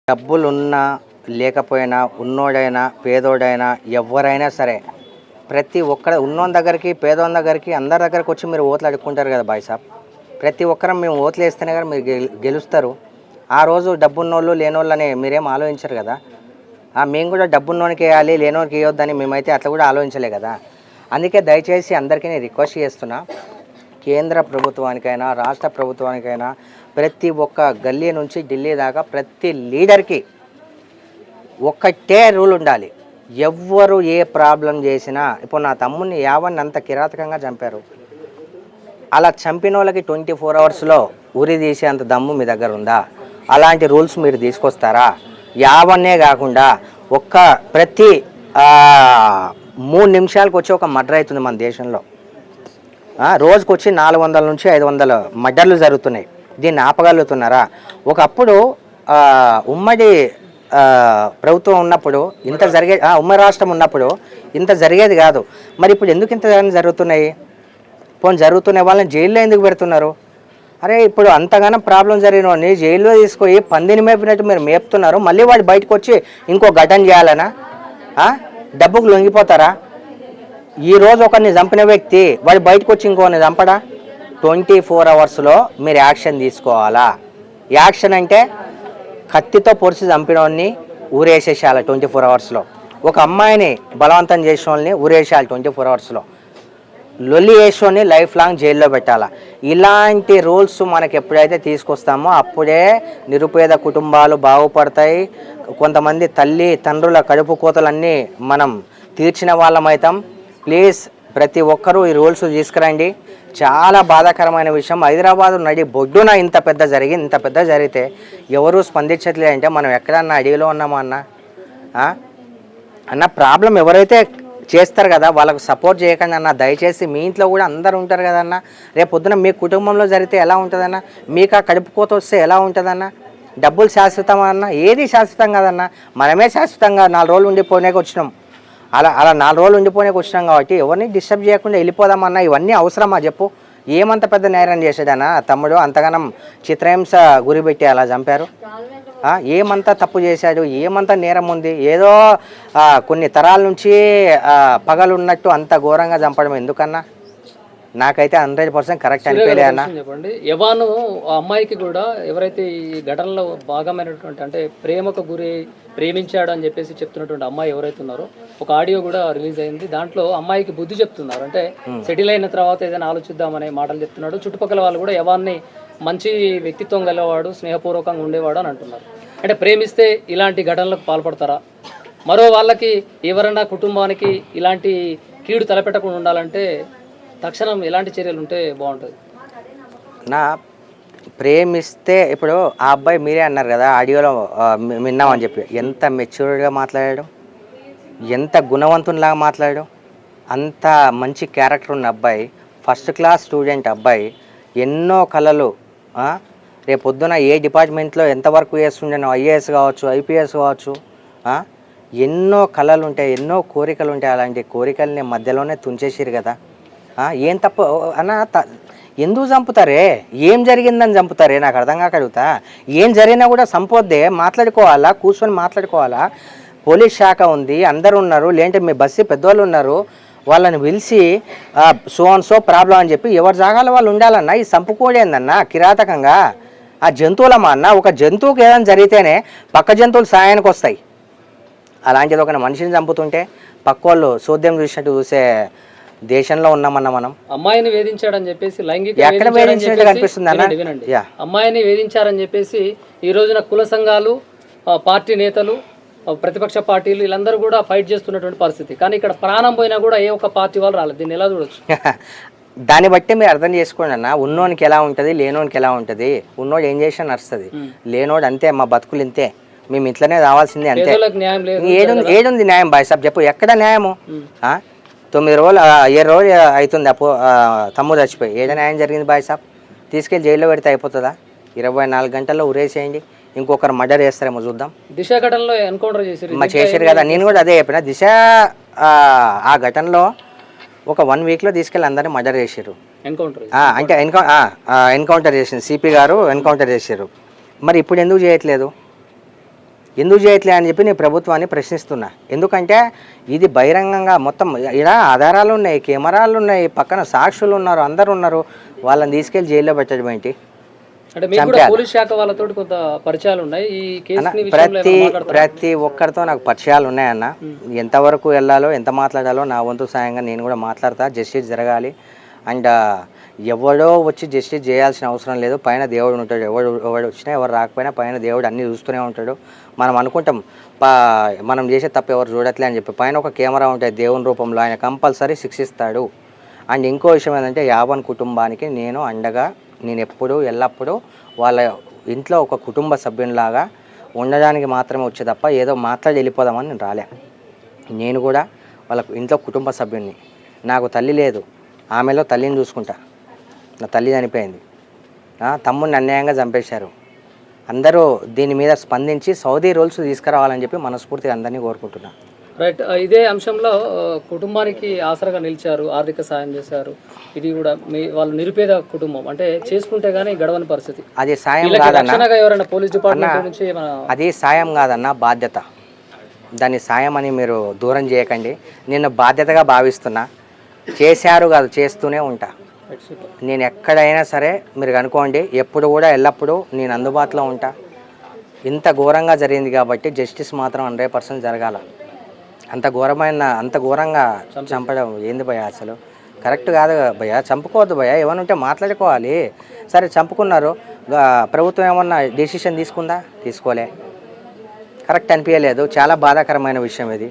డబ్బులున్నా లేకపోయినా ఉన్నోడైనా పేదోడైనా ఎవరైనా సరే ప్రతి ఒక్కరు ఉన్నోని దగ్గరికి పేదోని దగ్గరికి అందరి దగ్గరికి వచ్చి మీరు ఓట్లు అడుక్కుంటారు కదా బాయ్ సాబ్. ప్రతి ఒక్కరం మేము ఓట్లు వేస్తేనే కదా మీరు గెలుస్తారు. ఆ రోజు డబ్బున్నోళ్ళు లేనోళ్ళని మీరేం ఆలోచించరు కదా. మేము కూడా డబ్బున్నోనికి వేయాలి లేనోనికి వేయొద్దని మేమైతే అట్లా కూడా ఆలోచించలే కదా. అందుకే దయచేసి అందరికీ నేను రిక్వెస్ట్ చేస్తున్నా, కేంద్ర ప్రభుత్వానికైనా రాష్ట్ర ప్రభుత్వానికైనా ప్రతి ఒక్క గల్లీ నుంచి ఢిల్లీ దాకా ప్రతి లీడర్కి ఒక్కటే రూల్ ఉండాలి. ఎవ్వరు ఏ ప్రాబ్లం చేసినా, ఇప్పుడు నా తమ్ముడిని యావన్ని అంత కిరాతకంగా చంపారు, అలా చంపిన వాళ్ళకి 24 అవర్స్లో ఉరి తీసేంత దమ్ము మీ దగ్గర ఉందా? అలాంటి రూల్స్ మీరు తీసుకొస్తారా? యావన్నే కాకుండా ప్రతి 3 నిమిషాలకు వచ్చి ఒక మర్డర్ అవుతుంది మన దేశంలో. రోజుకు వచ్చి 400 నుంచి 500 మర్డర్లు జరుగుతున్నాయి. దీన్ని ఆపగలుగుతున్నారా? ఒకప్పుడు ఉమ్మడి ప్రభుత్వం ఉన్నప్పుడు ఇంత ఉమ్మడి రాష్ట్రం ఉన్నప్పుడు ఇంత జరిగేది కాదు. మరి ఇప్పుడు ఎందుకు ఇంత జరుగుతున్నాయి? జరుగుతున్న వాళ్ళని జైల్లో ఎందుకు పెడుతున్నారు? అరే ఇప్పుడు అంతగానో ప్రాబ్లం జరిగిన వాడిని జైల్లో తీసుకొని పందిని మేపినట్టు మీరు మేపుతున్నారు. మళ్ళీ వాడు బయటకు వచ్చి ఇంకో ఘటన చేయాలనా? డబ్బుకు లొంగిపోతారా? ఈరోజు ఒకరిని చంపిన వ్యక్తి వాడు బయటకు వచ్చి ఇంకోని చంపడా? 24 అవర్స్లో మీరు యాక్షన్ తీసుకోవాలా. యాక్షన్ అంటే కత్తితో పొడిచి చంపినోడిని ఊరేసేసేయాలి 24 అవర్స్లో. ఒక అమ్మాయిని బలవంతం చేసిన వాళ్ళని ఊరేసేయాలి 24 అవర్స్లో. లొల్లి వేసుకొని లైఫ్ లాంగ్ జైల్లో పెట్టాలా. ఇలాంటి రూల్స్ మనకి ఎప్పుడైతే తీసుకొస్తామో అప్పుడే నిరుపేద కుటుంబాలు బాగుపడతాయి. కొంతమంది తల్లి తండ్రుల కడుపు కోతలన్నీ మనం తీర్చిన వాళ్ళమవుతాం. ప్లీజ్ ప్రతి ఒక్కరూ ఈ రూల్స్ తీసుకురండి. చాలా బాధాకరమైన విషయం. హైదరాబాద్ నడి బొడ్డున ఇంత పెద్ద జరిగితే ఎవరూ స్పందించట్లేదంటే మనం ఎక్కడన్నా అడిగిలో ఉన్నామా అన్న ప్రాబ్లం ఎవరైతే చేస్తారు కదా వాళ్ళకు సపోర్ట్ చేయకండి అన్న. దయచేసి మీ ఇంట్లో కూడా అందరు ఉంటారు కదన్న. రేపు పొద్దున మీ కుటుంబంలో జరిగితే ఎలా ఉంటుందన్న? మీకు ఆ కడుపు కోత వస్తే ఎలా ఉంటుందన్న? డబ్బులు శాశ్వతం అన్న? ఏది శాశ్వతం కాదన్న. మనమే శాశ్వతంగా 4 రోజులు ఉండిపోయినాక వచ్చినాం. అలా 4 రోజులు ఉండిపోయినాక వచ్చినాం కాబట్టి ఎవరిని డిస్టర్బ్ చేయకుండా వెళ్ళిపోదామన్నా. ఇవన్నీ అవసరమా చెప్పు? ఏమంత పెద్ద నేరం చేసేదన్నా తమ్ముడు? అంతగానం చిత్రహింస గురిపెట్టి అలా చంపారు. ఏమంతా తప్పు చేశాడు? ఏమంతా నేరం ఉంది? ఏదో కొన్ని తరాల నుంచి పగలున్నట్టు అంత ఘోరంగా చంపడం ఎందుకన్నా? నాకైతే 100% కరెక్ట్ అనిపించలే అన్న. చెప్పండి, యవాను అమ్మాయికి కూడా ఎవరైతే ఈ ఘటనలో భాగమైనటువంటి అంటే ప్రేమకు ప్రేమించాడు అని చెప్పేసి చెప్తున్నటువంటి అమ్మాయి ఎవరైతే ఉన్నారో ఒక ఆడియో కూడా రిలీజ్ అయింది. దాంట్లో అమ్మాయికి బుద్ధి చెప్తున్నారు. అంటే సెటిల్ అయిన తర్వాత ఏదైనా ఆలోచిద్దామనే మాటలు చెప్తున్నాడు. చుట్టుపక్కల వాళ్ళు కూడా యవాన్ని మంచి వ్యక్తిత్వం గలవాడు, స్నేహపూర్వకంగా ఉండేవాడు అని అంటున్నారు. అంటే ప్రేమిస్తే ఇలాంటి ఘటనలకు పాల్పడతారా? మరో వాళ్ళకి ఎవరైనా కుటుంబానికి ఇలాంటి కీడు తలపెట్టకుండా ఉండాలంటే తక్షణం ఎలాంటి చర్యలు ఉంటే బాగుంటుంది? ప్రేమిస్తే ఇప్పుడు ఆ అబ్బాయి మీరే అన్నారు కదా ఆడియోలో విన్నామని చెప్పి, ఎంత మెచ్యూర్డ్గా మాట్లాడాడు, ఎంత గుణవంతునిలాగా మాట్లాడాడు. అంత మంచి క్యారెక్టర్ ఉన్న అబ్బాయి, ఫస్ట్ క్లాస్ స్టూడెంట్ అబ్బాయి, ఎన్నో కళలు. రేపు పొద్దున ఏ డిపార్ట్మెంట్లో ఎంతవరకు చేస్తుండేనో, ఐఏఎస్ కావచ్చు, ఐపీఎస్ కావచ్చు, ఎన్నో కళలు ఉంటాయి, ఎన్నో కోరికలు ఉంటాయి. అలాంటి కోరికల్ని మధ్యలోనే తుంచేసిరు కదా. ఏం తప్పు అన్న? ఎందుకు చంపుతారే? ఏం జరిగిందని చంపుతారే? నాకు అర్థం కాక అడుగుతా. ఏం జరిగినా కూడా సంపోద్దే మాట్లాడుకోవాలా, కూర్చొని మాట్లాడుకోవాలా. పోలీస్ శాఖ ఉంది, అందరు ఉన్నారు, లేదంటే మీ బస్సు పెద్దవాళ్ళు ఉన్నారు, వాళ్ళని పిలిచి సో ప్రాబ్లం అని చెప్పి ఎవరి జాగాలో వాళ్ళు ఉండాలన్నా. ఈ చంపుకోడేందన్నా కిరాతకంగా? ఆ జంతువులమ్మా అన్న. ఒక జంతువుకి ఏదైనా జరిగితేనే పక్క జంతువులు సాయానికి వస్తాయి. అలాంటిది ఒక మనిషిని చంపుతుంటే పక్క వాళ్ళు చోద్యం చూసినట్టు చూసే దేశంలో ఉన్నామన్న మనం. అమ్మాయిని వేధించాడని చెప్పేసి లైంగిక ఎక్కడ వేధించినట్టు కనిపిస్తుంది అన్న? అమ్మాయిని వేధించారని చెప్పేసి ఈ రోజున కుల సంఘాలు, పార్టీ నేతలు, ప్రతిపక్ష పార్టీలు వీళ్ళందరూ కూడా ఫైట్ చేస్తున్నటువంటి పరిస్థితి. కానీ ఇక్కడ ప్రాణం పోయినా కూడా ఏ ఒక్క పార్టీ వాళ్ళు రాలేదు. దీన్ని ఎలా చూడొచ్చు? దాన్ని బట్టి మీరు అర్థం చేసుకోండి అన్న. ఉన్నోనికి ఎలా ఉంటుంది, లేనోనికి ఎలా ఉంటుంది. ఉన్నోడు ఏం చేసినా నడుస్తుంది, లేనోడు అంతే, మా బతుకులు ఇంతే, మేము ఇట్లనే రావాల్సిందే అంతే. ఏడుంది న్యాయం బాయ్ సాబ్ చెప్పు? ఎక్కడ న్యాయము? 9 రోజులు 7 రోజులు అవుతుంది తమ్ముడు చచ్చిపోయి. ఏదో న్యాయం జరిగింది బాయ్ సాబ్? తీసుకెళ్ళి జైల్లో పెడితే అయిపోతుందా? 24 గంటల్లో ఉరేసేయండి, ఇంకొకరు మర్డర్ చేస్తారేమో చూద్దాం. దిశ ఘటనలో ఎన్కౌంటర్ చేశారు కదా. నేను కూడా అదే చెప్పిన. దిశ ఆ ఘటనలో ఒక 1 వీక్లో తీసుకెళ్ళి అందరినీ మర్డర్ చేశారు. అంటే ఎన్కౌంటర్ చేసింది సిపి గారు, ఎన్కౌంటర్ చేశారు. మరి ఇప్పుడు ఎందుకు చేయట్లేదు? ఎందుకు చేయట్లే అని చెప్పి నేను ప్రభుత్వాన్ని ప్రశ్నిస్తున్నా. ఎందుకంటే ఇది బహిరంగంగా మొత్తం ఇలా ఆధారాలు ఉన్నాయి, కెమెరాలు ఉన్నాయి, పక్కన సాక్షులు ఉన్నారు, అందరు ఉన్నారు. వాళ్ళని తీసుకెళ్ళి జైల్లో పెట్టడం ఏంటి? అంటే మీకు కూడా పోలీస్ శాఖ వాళ్ళతో కొంత పరిచయాలు ఉన్నాయి ఈ కేసుని విషయంలో ఏమైనా మాట్లాడతారా? ప్రతి ఒక్కరితో నాకు పరిచయాలు ఉన్నాయన్న. ఎంతవరకు వెళ్ళాలో ఎంత మాట్లాడాలో నా వంతు సాయంగా నేను కూడా మాట్లాడతా. జస్టిస్ జరగాలి. అండ్ ఎవడో వచ్చి జస్టిస్ చేయాల్సిన అవసరం లేదు. పైన దేవుడు ఉంటాడు. ఎవడు వచ్చినా ఎవరు రాకపోయినా పైన దేవుడు అన్నీ చూస్తూనే ఉంటాడు. మనం అనుకుంటాం మనం చేసే తప్పు ఎవరు చూడట్లే అని చెప్పి. పైన ఒక కెమెరా ఉంటుంది దేవుని రూపంలో, ఆయన కంపల్సరీ శిక్షిస్తాడు. అండ్ ఇంకో విషయం ఏంటంటే యావన్ కుటుంబానికి నేను అండగా, నేను ఎప్పుడు ఎల్లప్పుడూ వాళ్ళ ఇంట్లో ఒక కుటుంబ సభ్యునిలాగా ఉండడానికి మాత్రమే వచ్చే తప్ప ఏదో మాట్లాడి వెళ్ళిపోదామని నేను రాలే. నేను కూడా వాళ్ళ ఇంట్లో కుటుంబ సభ్యుని. నాకు తల్లి లేదు, ఆమెలో తల్లిని చూసుకుంటా. నా తల్లి చనిపోయింది, తమ్ముడిని అన్యాయంగా చంపేశారు. అందరూ దీని మీద స్పందించి సౌదీ రూల్స్ తీసుకురావాలని చెప్పి మనస్ఫూర్తిగా అందరినీ కోరుకుంటున్నాను. రైట్. ఇదే అంశంలో కుటుంబానికి ఆసరాగా నిలిచారు, ఆర్థిక సాయం చేశారు. ఇది కూడా వాళ్ళు నిరుపేద కుటుంబం, అంటే చేసుకుంటే గానీ గడవని పరిస్థితి. అది సాయం కాదన్న, ఎవరైనా పోలీస్ డిపార్ట్మెంట్ నుంచి అది సాయం కాదన్న, బాధ్యత. దాన్ని సాయం అని మీరు దూరం చేయకండి. నేను బాధ్యతగా భావిస్తున్నా. చేశారు కాదు, చేస్తూనే ఉంటా. నేను ఎక్కడైనా సరే మీరు అనుకోండి, ఎప్పుడు కూడా ఎల్లప్పుడూ నేను అందుబాటులో ఉంటా. ఇంత ఘోరంగా జరిగింది కాబట్టి జస్టిస్ మాత్రం 100% జరగాల. అంత ఘోరంగా చంపడం ఏంది భయ? అసలు కరెక్ట్ కాదు భయ. చంపుకోవద్దు భయ. ఏమైనా ఉంటే మాట్లాడుకోవాలి. సరే చంపుకున్నారు, ప్రభుత్వం ఏమన్నా డెసిషన్ తీసుకుందా? తీసుకోలే. కరెక్ట్ అనిపించలేదు. చాలా బాధాకరమైన విషయం ఇది.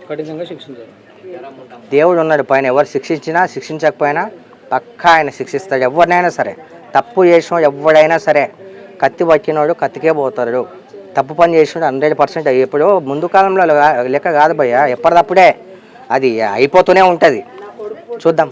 కఠినంగా శిక్షించారు. దేవుడు ఉన్నాడు పైన. ఎవరు శిక్షించినా శిక్షించకపోయినా పక్కా ఆయన శిక్షిస్తాడు. ఎవరినైనా సరే, తప్పు చేసినోడు ఎవడైనా సరే, కత్తి పట్టినోడు కత్తికే పోతాడు. తప్పు పని చేసినోడు 100%. ఎప్పుడు ముందు కాలంలో లెక్క కాదు భయ్య, ఎప్పటిదప్పుడే అది అయిపోతూనే ఉంటుంది. చూద్దాం.